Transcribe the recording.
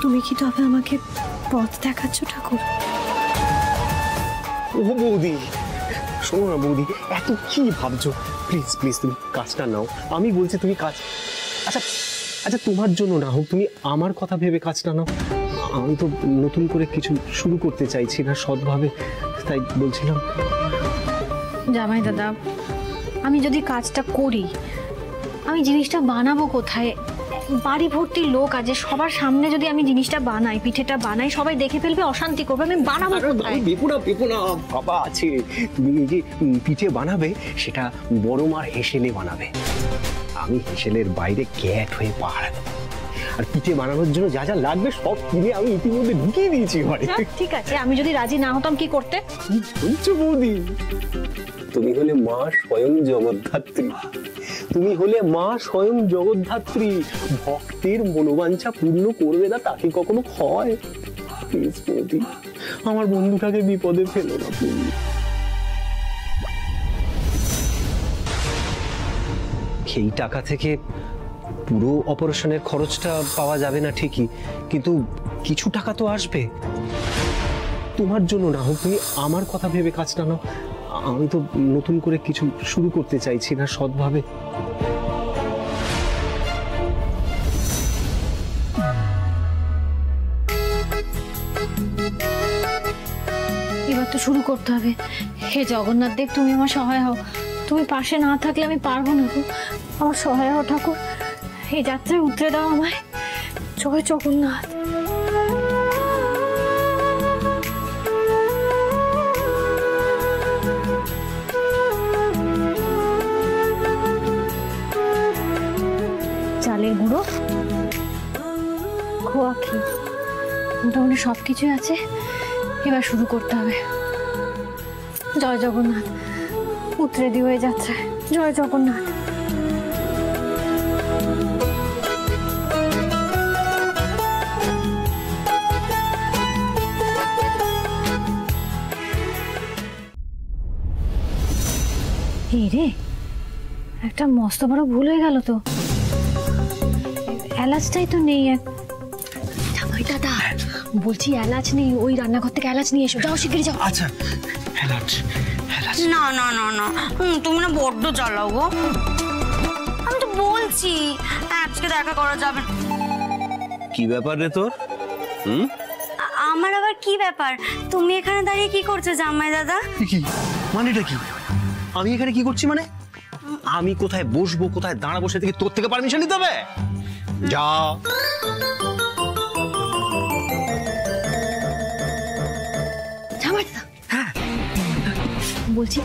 তুমি কি তবে আমাকে পথ দেখাচ্ছ ঠাকুর? ও বৌদি, শোনো না বৌদি, এত কি ভাবছো? প্লিজ প্লিজ তুমি কাজটা নাও, আমি বলছি তুমি কাজ। আচ্ছা আচ্ছা, তোমার জন্য না হোক, তুমি আমার কথা ভেবে কাজটা নাও। আমি তো নতুন করে কিছু শুরু করতে চাইছি না সৎভাবে, তাই বলছিলাম। জামাই দাদা, আমি যদি কাজটা করি, আমি জিনিসটা বানাবো কোথায়? বাড়ি ভর্তি লোক আছে, সবার সামনে যদি আমি জিনিসটা বানাই, পিঠেটা বানাই, সবাই দেখে ফেলবে, অশান্তি করবে, আমি বানাবো কোথায়? বেপুনা বেপুনা বাবা আছে, তুমি এই যে পিঠে বানাবে সেটা বড় মার হেসেলে বানাবে, আমি হেসেলের বাইরে ক্যাট হয়ে পাহারা দেবো। আর পিঠে বানানোর জন্য যা যা লাগবে সব কিনে আমি ইতিমধ্যে ঢুকিয়ে দিয়েছি ঘরে। ঠিক আছে, আমি যদি রাজি না হতাম কি করতে? বলছো বৌদি, তুমি হলে মা স্বয়ং জগদ্ধাত্রী, তুমি হলে মা স্বয়ং জগদ্ধাত্রী, ভক্তের মনোবাঞ্ছা পূর্ণ করবে না, তাকে কখনো হয়? প্লিজ বৌদি, আমার বন্ধুটাকে বিপদে ফেলো না প্লিজ। এই টাকা থেকে পুরো অপারেশনের খরচটা পাওয়া যাবে না ঠিকই, কিন্তু কিছু টাকা তো আসবে। তোমার জন্য না হোক, তুমি আমার কথা ভেবে কাজটা নাও। আমি তো নতুন করে কিছু শুরু করতে চাইছি না সৎভাবে। এবার তো শুরু করতে হবে। হে জগন্নাথ দেব, তুমি আমার সহায় হও। তুমি পাশে না থাকলে আমি পারবো না গো। আমার সহায় হও ঠাকুর, এই যাত্রায় উতরে দাও আমায়। জয় জগন্নাথ। চালের গুঁড়ো, খোয়া ক্ষীর, মোটামুটি সবকিছুই আছে। এবার শুরু করতে হবে। জয় জগন্নাথ, উতরে দিও এই যাত্রায়। জয় জগন্নাথ। এই রে, একটা মস্ত বড় ভুল হয়ে গেল তো। এলাচটাই তো নেই। জামাই দাদা, বলছি এলাচ নেই, ওই রান্নাঘর থেকে এলাচ নিয়ে এসো। যাও শিগগিরি যাও। আচ্ছা, এলাচ এলাচ। না না না না, তুমি না বড্ড জ্বালাও গো। আমি তো বলছি আজকে দেখা করা যাবে। কি ব্যাপার রে তোর? আমার আবার কি ব্যাপার? তুমি এখানে দাঁড়িয়ে কি করছো জামাই দাদা? কি মানেটা কি? আমি এখানে কি করছি মানে? আমি কোথায় বসবো, কোথায় দাঁড়াবো, সে থেকে তোর থেকে পারমিশন নিতে হবে? যা। জামাই দাদা, বলছি